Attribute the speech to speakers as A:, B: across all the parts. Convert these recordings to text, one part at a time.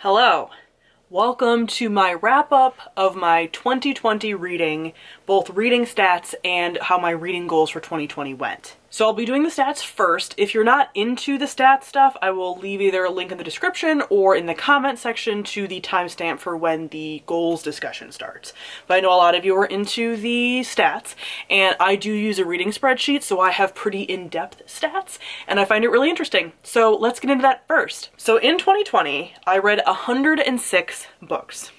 A: Hello. Welcome to my wrap-up of my 2020 reading, both reading stats and how my reading goals for 2020 went. So I'll be doing the stats first. If you're not into the stats stuff, I will leave either a link in the description or in the comment section to the timestamp for when the goals discussion starts. But I know a lot of you are into the stats, and I do use a reading spreadsheet, so I have pretty in-depth stats, and I find it really interesting. So let's get into that first. So in 2020, I read 106 books.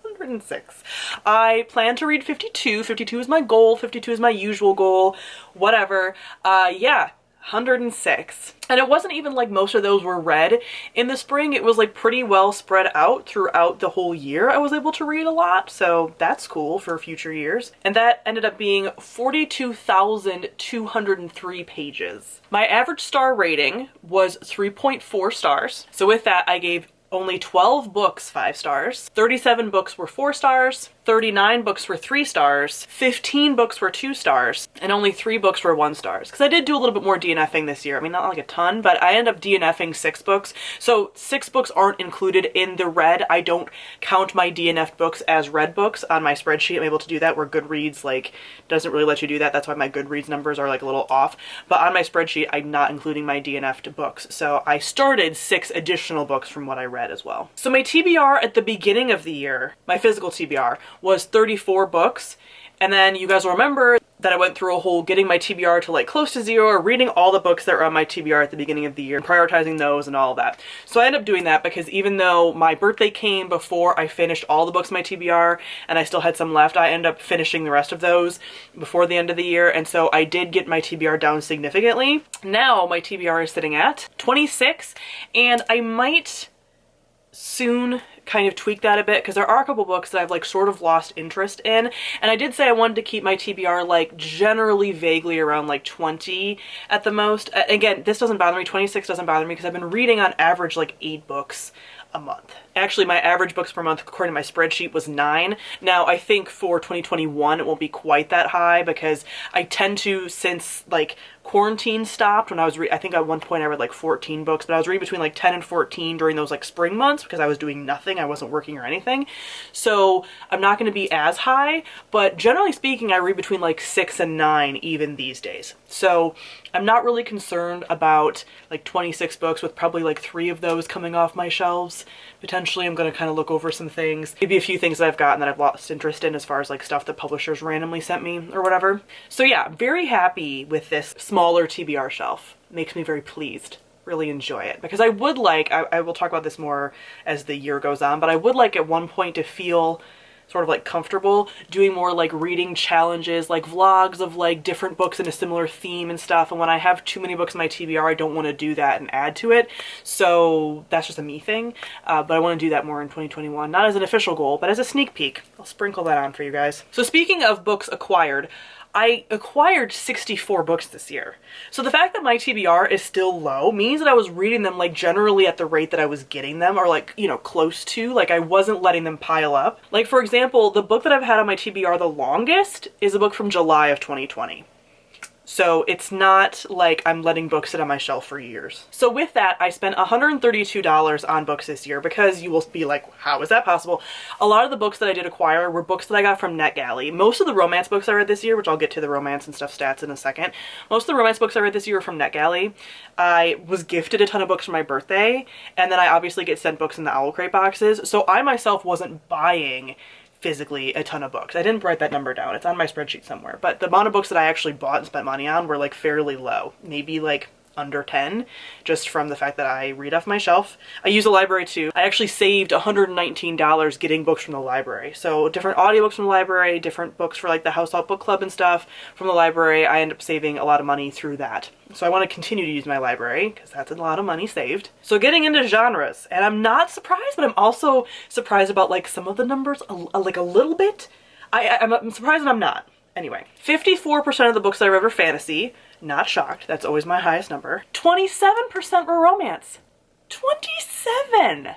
A: 106. I plan to read 52. 52 is my goal. 52 is my usual goal. Whatever. Yeah, 106. And it wasn't even like most of those were read in the spring. It was like pretty well spread out throughout the whole year. I was able to read a lot, so that's cool for future years. And that ended up being 42,203 pages. My average star rating was 3.4 stars. So with that, I gave only 12 books 5 stars, 37 books were 4 stars, 39 books were 3 stars, 15 books were 2 stars, and only 3 books were 1 stars. Because I did do a little bit more DNFing this year. I mean, not like a ton, but I ended up DNFing 6 books. So 6 books aren't included in the read. I don't count my DNF'd books as read books on my spreadsheet. I'm able to do that where Goodreads like doesn't really let you do that. That's why my Goodreads numbers are like a little off. But on my spreadsheet, I'm not including my DNF'd books. So I started 6 additional books from what I read as well. So my TBR at the beginning of the year, my physical TBR, was 34 books. And then you guys will remember that I went through a whole getting my TBR to like close to 0, or reading all the books that were on my TBR at the beginning of the year, prioritizing those and all of that. So I ended up doing that because even though my birthday came before I finished all the books in my TBR and I still had some left, I ended up finishing the rest of those before the end of the year. And so I did get my TBR down significantly. Now my TBR is sitting at 26, and I might soon kind of tweak that a bit because there are a couple books that I've like sort of lost interest in, and I did say I wanted to keep my TBR like generally vaguely around like 20 at the most. Again, this doesn't bother me. 26 doesn't bother me because I've been reading on average like 8 books a month. Actually, my average books per month according to my spreadsheet was 9. Now I think for 2021 it won't be quite that high because I tend to, since like quarantine stopped when I was I think at one point I read like 14 books, but I was reading between like 10 and 14 during those like spring months because I was doing nothing. I wasn't working or anything. So I'm not going to be as high, but generally speaking, I read between like 6 and 9 even these days. So I'm not really concerned about like 26 books with probably like 3 of those coming off my shelves. Potentially I'm going to kind of look over some things, maybe a few things that I've gotten that I've lost interest in as far as like stuff that publishers randomly sent me or whatever. So yeah, very happy with this smaller TBR shelf. Makes me very pleased. Really enjoy it because I would like, I will talk about this more as the year goes on, but I would like at one point to feel sort of like comfortable doing more like reading challenges, like vlogs of like different books in a similar theme and stuff. And when I have too many books in my TBR, I don't want to do that and add to it. So that's just a me thing. But I want to do that more in 2021, not as an official goal, but as a sneak peek. I'll sprinkle that on for you guys. So speaking of books acquired, I acquired 64 books this year. So the fact that my TBR is still low means that I was reading them like generally at the rate that I was getting them, or like, you know, close to, like I wasn't letting them pile up. Like for example, the book that I've had on my TBR the longest is a book from July of 2020. So it's not like I'm letting books sit on my shelf for years. So with that, I spent $132 on books this year because you will be like, how is that possible? A lot of the books that I did acquire were books that I got from NetGalley. Most of the romance books I read this year, which I'll get to the romance and stuff stats in a second. Most of the romance books I read this year were from NetGalley. I was gifted a ton of books for my birthday, and then I obviously get sent books in the Owl Crate boxes. So I myself wasn't buying physically a ton of books. I didn't write that number down. It's on my spreadsheet somewhere. But the amount of books that I actually bought and spent money on were like fairly low. Maybe like under 10, just from the fact that I read off my shelf. I use a library too. I actually saved $119 getting books from the library. So different audiobooks from the library, different books for like the Household Book Club and stuff from the library. I end up saving a lot of money through that. So I want to continue to use my library because that's a lot of money saved. So getting into genres, and I'm not surprised, but I'm also surprised about like some of the numbers, like a little bit. I'm surprised and I'm not. Anyway, 54% of the books that I read were fantasy. Not shocked. That's always my highest number. 27% were romance. 27!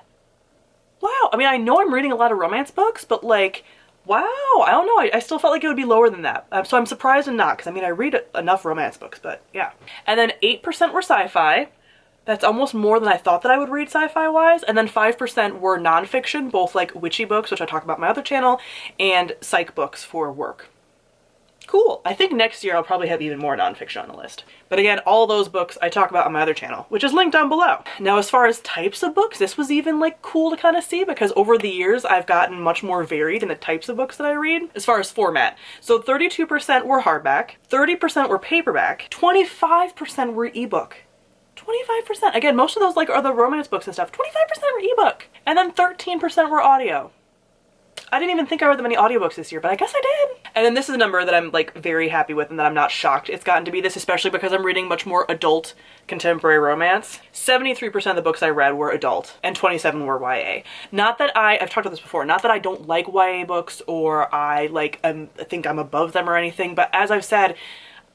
A: Wow. I mean, I know I'm reading a lot of romance books, but like, wow. I don't know. I still felt like it would be lower than that. So I'm surprised and not, because I mean, I read enough romance books, but yeah. And then 8% were sci-fi. That's almost more than I thought that I would read sci-fi wise. And then 5% were nonfiction, both like witchy books, which I talk about on my other channel, and psych books for work. Cool. I think next year I'll probably have even more nonfiction on the list. But again, all those books I talk about on my other channel, which is linked down below. Now, as far as types of books, this was even like cool to kind of see because over the years I've gotten much more varied in the types of books that I read as far as format. So 32% were hardback, 30% were paperback, 25% were ebook. 25%. Again, most of those like are the romance books and stuff. 25% were ebook. And then 13% were audio. I didn't even think I read that many audiobooks this year, but I guess I did. And then this is a number that I'm like very happy with and that I'm not shocked it's gotten to be this, especially because I'm reading much more adult contemporary romance. 73% of the books I read were adult and 27 were YA. Not that I've talked about this before, not that I don't like YA books or I like think I'm above them or anything, but as I've said,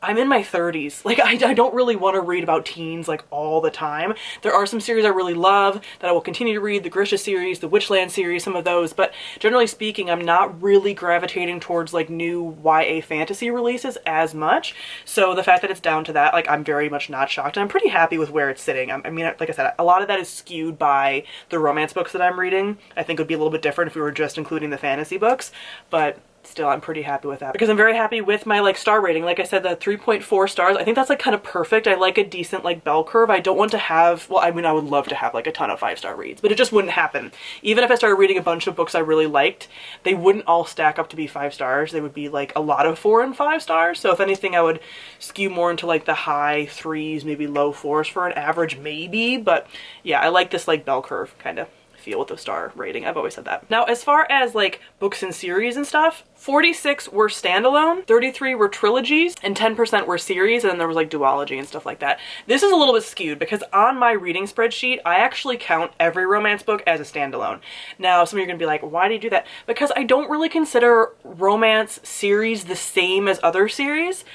A: I'm in my 30s. Like, I don't really want to read about teens, like, all the time. There are some series I really love that I will continue to read, the Grisha series, the Witchland series, some of those, but generally speaking, I'm not really gravitating towards, like, new YA fantasy releases as much. So the fact that it's down to that, like, I'm very much not shocked, and I'm pretty happy with where it's sitting. I mean, like I said, a lot of that is skewed by the romance books that I'm reading. I think it would be a little bit different if we were just including the fantasy books, but still, I'm pretty happy with that because I'm very happy with my like star rating. Like I said, the 3.4 stars, I think that's like kind of perfect. I like a decent like bell curve. I don't want to have, well, I mean, I would love to have like a ton of 5-star reads, but it just wouldn't happen. Even if I started reading a bunch of books I really liked, they wouldn't all stack up to be 5 stars. They would be like a lot of 4 and 5 stars. So if anything, I would skew more into like the high 3s, maybe low 4s for an average, maybe. But yeah, I like this like bell curve kind of feel with the star rating. I've always said that. Now, as far as like books and series and stuff, 46 were standalone, 33 were trilogies, and 10% were series, and then there was like duology and stuff like that. This is a little bit skewed because on my reading spreadsheet, I actually count every romance book as a standalone. Now, some of you are gonna be like, why do you do that? Because I don't really consider romance series the same as other series.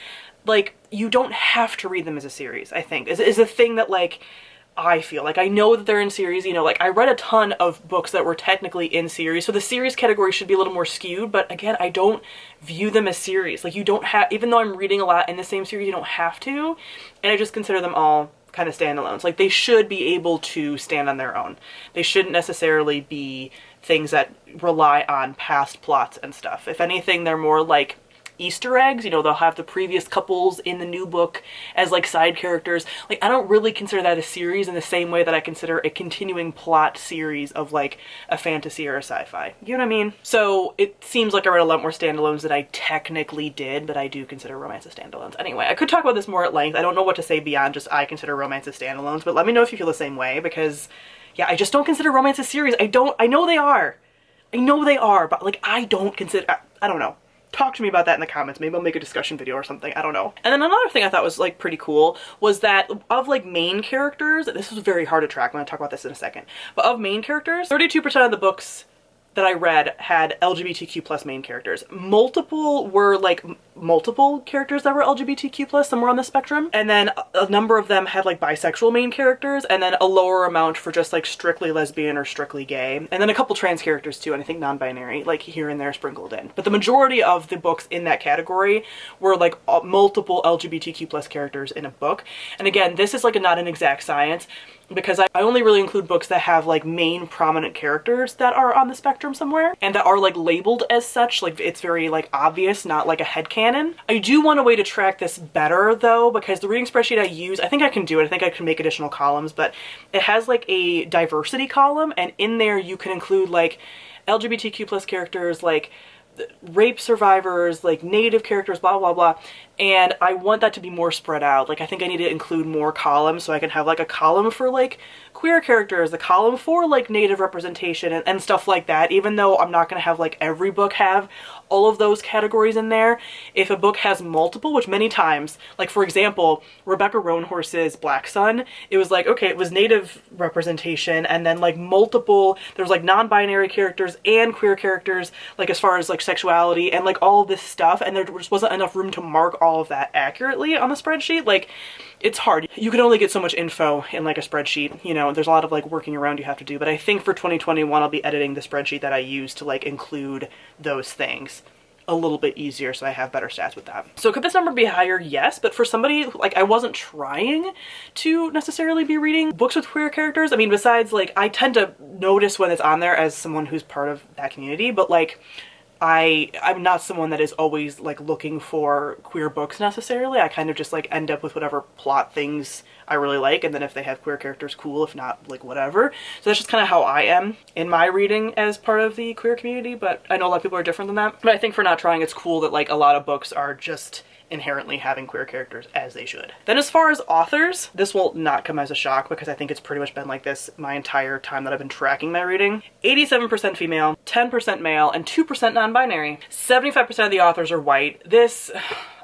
A: Like, you don't have to read them as a series, I think, is a thing that like, I feel like I know that they're in series, you know, like I read a ton of books that were technically in series, so the series category should be a little more skewed, but again, I don't view them as series. Like, you don't have, even though I'm reading a lot in the same series, you don't have to, and I just consider them all kind of standalones. Like, they should be able to stand on their own. They shouldn't necessarily be things that rely on past plots and stuff. If anything, they're more like Easter eggs, you know, they'll have the previous couples in the new book as like side characters. Like, I don't really consider that a series in the same way that I consider a continuing plot series of like a fantasy or a sci-fi. You know what I mean? So it seems like I read a lot more standalones than I technically did, but I do consider romance as standalones. Anyway, I could talk about this more at length. I don't know what to say beyond just I consider romance as standalones, but let me know if you feel the same way because yeah, I just don't consider romance as series. I know they are. I know they are, but like I don't consider, I don't know. Talk to me about that in the comments. Maybe I'll make a discussion video or something. I don't know. And then another thing I thought was like pretty cool was that of like main characters, this was very hard to track. I'm going to talk about this in a second. But of main characters, 32% of the books that I read had LGBTQ plus main characters. Multiple were like multiple characters that were LGBTQ plus, somewhere on the spectrum. And then a number of them had like bisexual main characters, and then a lower amount for just like strictly lesbian or strictly gay. And then a couple trans characters too, and I think non-binary, like here and there sprinkled in. But the majority of the books in that category were like multiple LGBTQ plus characters in a book. And again, this is like not an exact science, because I only really include books that have like main prominent characters that are on the spectrum somewhere and that are like labeled as such, like it's very like obvious, not like a headcanon. I do want a way to track this better though, because the reading spreadsheet I use, I think I can do it. I think I can make additional columns, but it has like a diversity column, and in there you can include like LGBTQ plus characters, like rape survivors, like native characters, blah blah blah, and I want that to be more spread out. Like, I think I need to include more columns so I can have like a column for like queer characters, a column for like native representation and stuff like that, even though I'm not going to have like every book have all of those categories in there. If a book has multiple, which many times, like for example, Rebecca Roanhorse's Black Sun, it was like, okay, it was native representation and then like multiple, there was like non-binary characters and queer characters, like as far as like sexuality and like all this stuff, and there just wasn't enough room to mark all of that accurately on the spreadsheet. Like, it's hard. You can only get so much info in like a spreadsheet, you know, there's a lot of like working around you have to do, but I think for 2021 I'll be editing the spreadsheet that I use to like include those things a little bit easier, so I have better stats with that. So could this number be higher? Yes, but for somebody, like, I wasn't trying to necessarily be reading books with queer characters. I mean, besides, like, I tend to notice when it's on there as someone who's part of that community, but like, I'm not someone that is always like looking for queer books necessarily. I kind of just like end up with whatever plot things I really like, and then if they have queer characters, cool. If not, like, whatever. So that's just kind of how I am in my reading as part of the queer community, but I know a lot of people are different than that. But I think for not trying, it's cool that like a lot of books are just inherently having queer characters, as they should. Then as far as authors, this will not come as a shock because I think it's pretty much been like this my entire time that I've been tracking my reading. 87% female, 10% male, and 2% non-binary. 75% of the authors are white. This,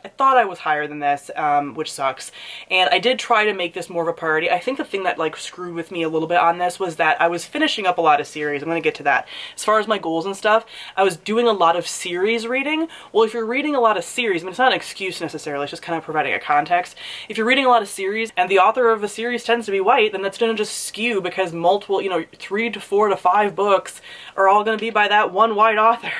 A: I thought I was higher than this, which sucks. And I did try to make this more of a priority. I think the thing that like screwed with me a little bit on this was that I was finishing up a lot of series. I'm gonna get to that. As far as my goals and stuff, I was doing a lot of series reading. Well, if you're reading a lot of series, I mean, it's not an excuse necessarily, it's just kind of providing a context. If you're reading a lot of series and the author of a series tends to be white, then that's gonna just skew because multiple, you know, 3 to 4 to 5 books are all gonna be by that one white author.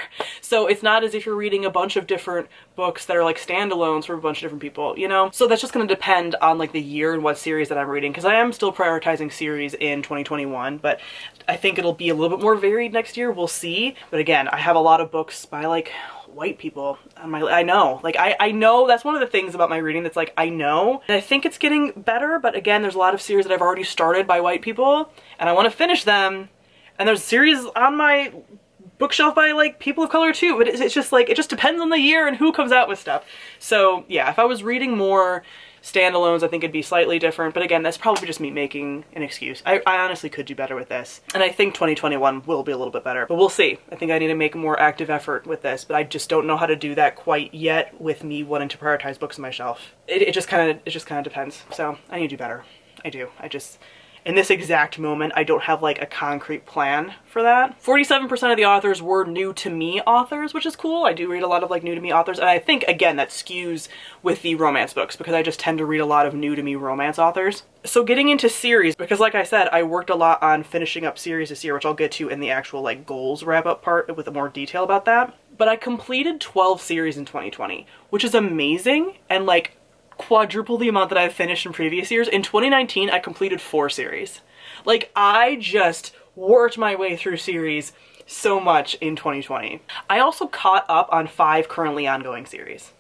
A: So it's not as if you're reading a bunch of different books that are like standalones for a bunch of different people, you know? So that's just going to depend on like the year and what series that I'm reading, because I am still prioritizing series in 2021, but I think it'll be a little bit more varied next year. We'll see. But again, I have a lot of books by like white people on my, I know, like I know that's one of the things about my reading that's like, I know, and I think it's getting better, but again, there's a lot of series that I've already started by white people and I want to finish them, and there's series on my bookshelf by like people of color too, but it's just like, it just depends on the year and who comes out with stuff. So yeah, if I was reading more standalones, I think it'd be slightly different, but again, that's probably just me making an excuse. I honestly could do better with this, and I think 2021 will be a little bit better, but we'll see. I think I need to make a more active effort with this, but I just don't know how to do that quite yet with me wanting to prioritize books on my shelf. It just kind of depends. So I need to do better. I do. In this exact moment, I don't have like a concrete plan for that. 47% of the authors were new to me authors, which is cool. I do read a lot of like new to me authors, and I think again that skews with the romance books because I just tend to read a lot of new to me romance authors. So getting into series, because like I said, I worked a lot on finishing up series this year, which I'll get to in the actual like goals wrap up part with more detail about that. But I completed 12 series in 2020, which is amazing, and like quadruple the amount that I've finished in previous years. In 2019, I completed 4 series. Like, I just worked my way through series so much in 2020. I also caught up on 5 currently ongoing series.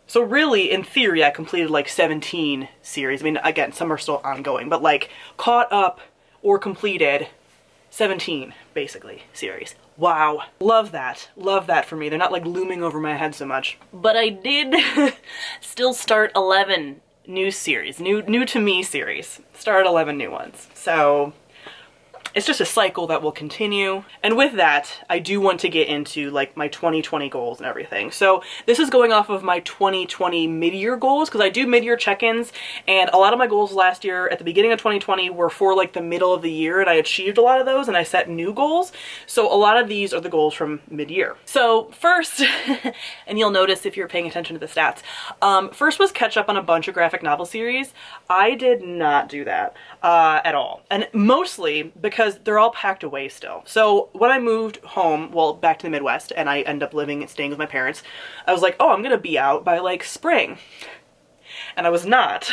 A: So really, in theory, I completed like 17 series. I mean, again, some are still ongoing, but like caught up or completed 17, basically, series. Wow. Love that. Love that for me. They're not like looming over my head so much. But I did still start 11 new series, new to me series. Start 11 new ones. So it's just a cycle that will continue. And with that, I do want to get into like my 2020 goals and everything. So this is going off of my 2020 mid-year goals, because I do mid-year check-ins, and a lot of my goals last year at the beginning of 2020 were for like the middle of the year, and I achieved a lot of those and I set new goals. So a lot of these are the goals from mid-year. So first, and you'll notice if you're paying attention to the stats, first was catch up on a bunch of graphic novel series. I did not do that at all. And mostly because they're all packed away still. So when I moved home, well, back to the Midwest, and I ended up living and staying with my parents, I was like, oh, I'm gonna be out by like spring. And I was not.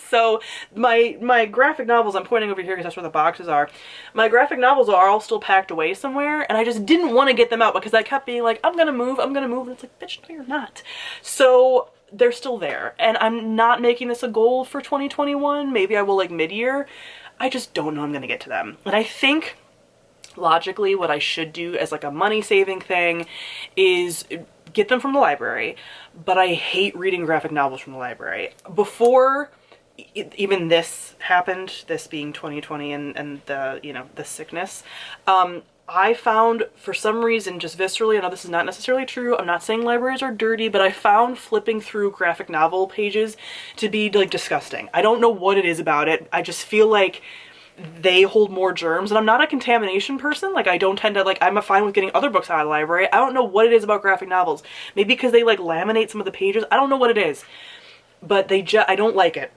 A: So my graphic novels, I'm pointing over here because that's where the boxes are. My graphic novels are all still packed away somewhere, and I just didn't want to get them out because I kept being like, I'm gonna move, and it's like, bitch, no, you're not. So they're still there, and I'm not making this a goal for 2021. Maybe I will like mid-year. I just don't know I'm gonna get to them. And I think logically what I should do as like a money saving thing is get them from the library, but I hate reading graphic novels from the library. Before even this happened, this being 2020 and the, you know, the sickness, I found for some reason, just viscerally, I know this is not necessarily true, I'm not saying libraries are dirty, but I found flipping through graphic novel pages to be like disgusting. I don't know what it is about it. I just feel like they hold more germs, and I'm not a contamination person. Like, I don't tend to, like, I'm fine with getting other books out of the library. I don't know what it is about graphic novels. Maybe because they like laminate some of the pages. I don't know what it is. but I don't like it.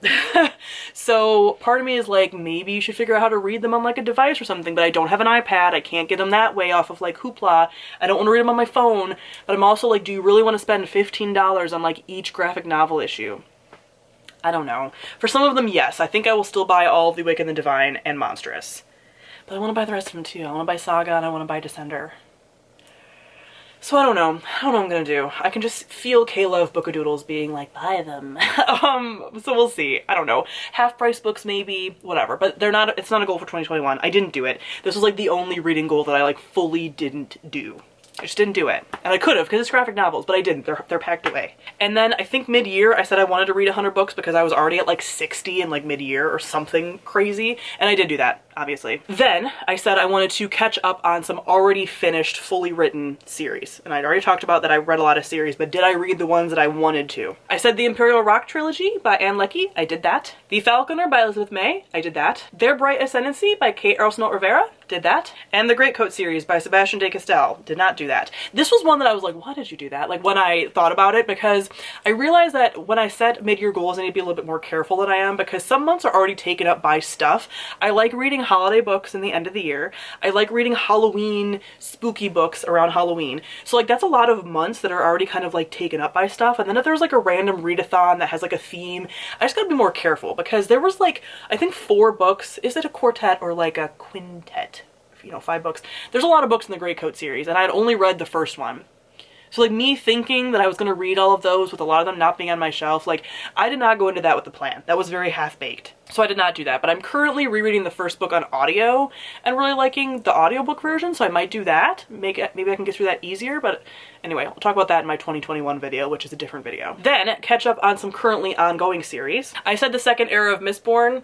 A: So part of me is like, maybe you should figure out how to read them on like a device or something, but I don't have an iPad. I can't get them that way off of like Hoopla. I don't want to read them on my phone, but I'm also like, do you really want to spend $15 on like each graphic novel issue? I don't know. For some of them, yes. I think I will still buy all of The Wicked and the Divine and Monstrous. But I want to buy the rest of them too. I want to buy Saga and I want to buy Descender. So I don't know. I don't know what I'm gonna do. I can just feel Kayla of Bookadoodles being like, buy them. So we'll see. I don't know. Half-price books maybe, whatever. But it's not a goal for 2021. I didn't do it. This was like the only reading goal that I like fully didn't do. I just didn't do it. And I could have, because it's graphic novels, but I didn't. They're packed away. And then I think mid-year I said I wanted to read 100 books because I was already at like 60 in like mid-year or something crazy. And I did do that, obviously. Then I said I wanted to catch up on some already finished, fully written series. And I'd already talked about that I read a lot of series, but did I read the ones that I wanted to? I said the Imperial Rock Trilogy by Ann Leckie. I did that. The Falconer by Elizabeth May. I did that. Their Bright Ascendancy by Kate Arsenault Rivera. Did that. And the Greatcoat series by Sebastian de Castell. Did not do that. This was one that I was like, why did you do that? Like when I thought about it, because I realized that when I set mid-year goals, I need to be a little bit more careful than I am, because some months are already taken up by stuff. I like reading holiday books in the end of the year. I like reading Halloween spooky books around Halloween. So like that's a lot of months that are already kind of like taken up by stuff. And then if there's like a random readathon that has like a theme, I just gotta be more careful, because there was like, I think 4 books. Is it a quartet or like a quintet? You know, 5 books. There's a lot of books in the Greatcoat series, and I had only read the first one. So like me thinking that I was going to read all of those with a lot of them not being on my shelf, like I did not go into that with the plan. That was very half-baked. So I did not do that, but I'm currently rereading the first book on audio and really liking the audiobook version, so I might do that. Maybe I can get through that easier, but anyway, I'll talk about that in my 2021 video, which is a different video. Then catch up on some currently ongoing series. I said the second era of Mistborn.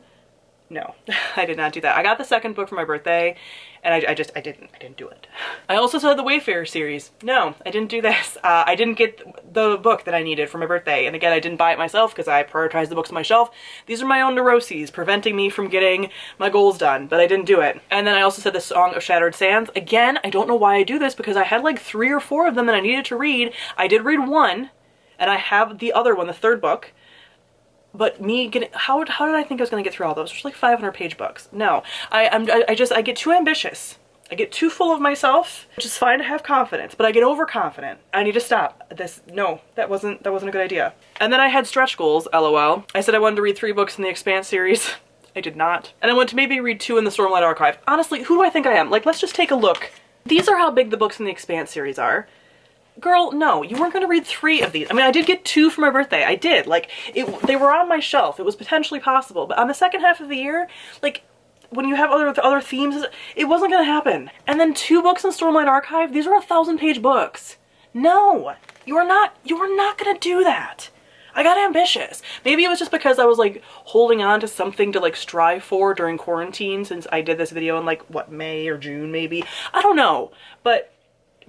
A: No, I did not do that. I got the second book for my birthday, and I didn't do it. I also said the Wayfarer series. No, I didn't do this. I didn't get the book that I needed for my birthday. And again, I didn't buy it myself because I prioritized the books on my shelf. These are my own neuroses, preventing me from getting my goals done, but I didn't do it. And then I also said the Song of Shattered Sands. Again, I don't know why I do this, because I had like 3 or 4 of them that I needed to read. I did read one, and I have the other one, the third book. But me getting, how did I think I was gonna get through all those? There's like 500-page books. No, I get too ambitious. I get too full of myself, which is fine to have confidence, but I get overconfident. I need to stop this. No, that wasn't a good idea. And then I had stretch goals, LOL. I said I wanted to read 3 books in the Expanse series. I did not. And I wanted to maybe read 2 in the Stormlight Archive. Honestly, who do I think I am? Like, let's just take a look. These are how big the books in the Expanse series are. Girl, no, you weren't going to read 3 of these. I mean, I did get 2 for my birthday. I did. Like, they were on my shelf. It was potentially possible. But on the second half of the year, like, when you have other themes, it wasn't going to happen. And then 2 books in Stormlight Archive, these are 1,000-page books. No, you are not going to do that. I got ambitious. Maybe it was just because I was like holding on to something to like strive for during quarantine, since I did this video in like, what, May or June maybe? I don't know. But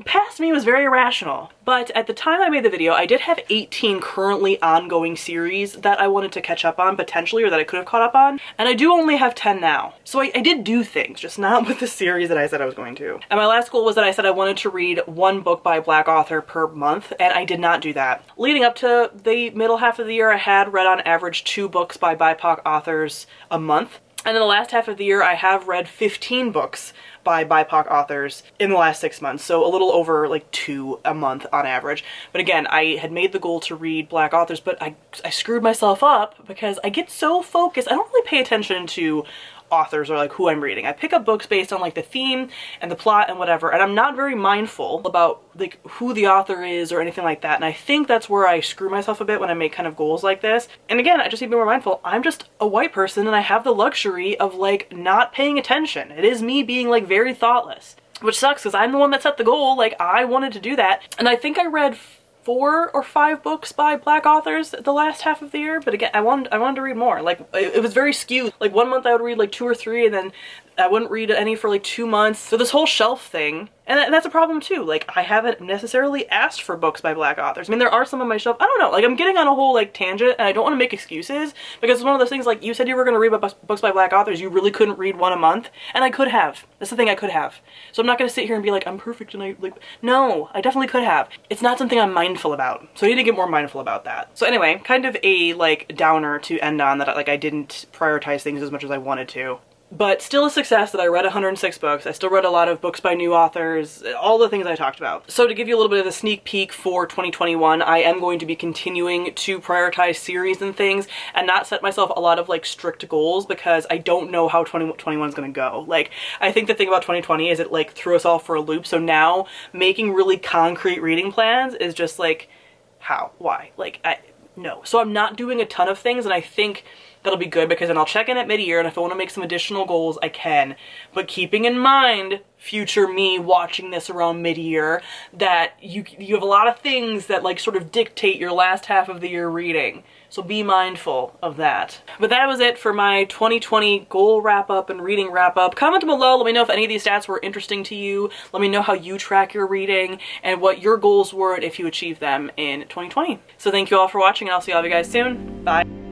A: past me was very irrational. But at the time I made the video, I did have 18 currently ongoing series that I wanted to catch up on potentially, or that I could have caught up on. And I do only have 10 now. So I did do things, just not with the series that I said I was going to. And my last goal was that I said I wanted to read 1 book by a Black author per month, and I did not do that. Leading up to the middle half of the year, I had read on average 2 books by BIPOC authors a month. And in the last half of the year, I have read 15 books by BIPOC authors in the last 6 months. So a little over like 2 a month on average. But again, I had made the goal to read Black authors, but I screwed myself up because I get so focused. I don't really pay attention to authors or like who I'm reading. I pick up books based on like the theme and the plot and whatever, and I'm not very mindful about like who the author is or anything like that. And I think that's where I screw myself a bit when I make kind of goals like this. And again, I just need to be more mindful. I'm just a white person and I have the luxury of like not paying attention. It is me being like very thoughtless, which sucks because I'm the one that set the goal. Like I wanted to do that. And I think I read 4 or 5 books by Black authors the last half of the year, but again, I wanted to read more. Like it was very skewed. Like one month I would read like 2 or 3, and then I wouldn't read any for like 2 months. So this whole shelf thing, and that's a problem too. Like, I haven't necessarily asked for books by Black authors. I mean, there are some on my shelf. I don't know, like, I'm getting on a whole like tangent, and I don't want to make excuses, because it's one of those things, like, you said you were going to read books by Black authors. You really couldn't read one a month, and I could have. That's the thing, I could have. So I'm not going to sit here and be like, I'm perfect, and no, I definitely could have. It's not something I'm mindful about, so I need to get more mindful about that. So anyway, kind of a like downer to end on, that like I didn't prioritize things as much as I wanted to. But still a success that I read 106 books. I still read a lot of books by new authors, all the things I talked about. So to give you a little bit of a sneak peek for 2021, I am going to be continuing to prioritize series and things and not set myself a lot of like strict goals, because I don't know how 2021 is going to go. Like, I think the thing about 2020 is it like threw us all for a loop. So now making really concrete reading plans is just like, how? Why? Like, no. So I'm not doing a ton of things, and I think that'll be good, because then I'll check in at mid-year, and if I want to make some additional goals, I can. But keeping in mind, future me watching this around mid-year, that you have a lot of things that like sort of dictate your last half of the year reading. So be mindful of that. But that was it for my 2020 goal wrap up and reading wrap up. Comment below, let me know if any of these stats were interesting to you. Let me know how you track your reading and what your goals were if you achieved them in 2020. So thank you all for watching, and I'll see all of you guys soon. Bye.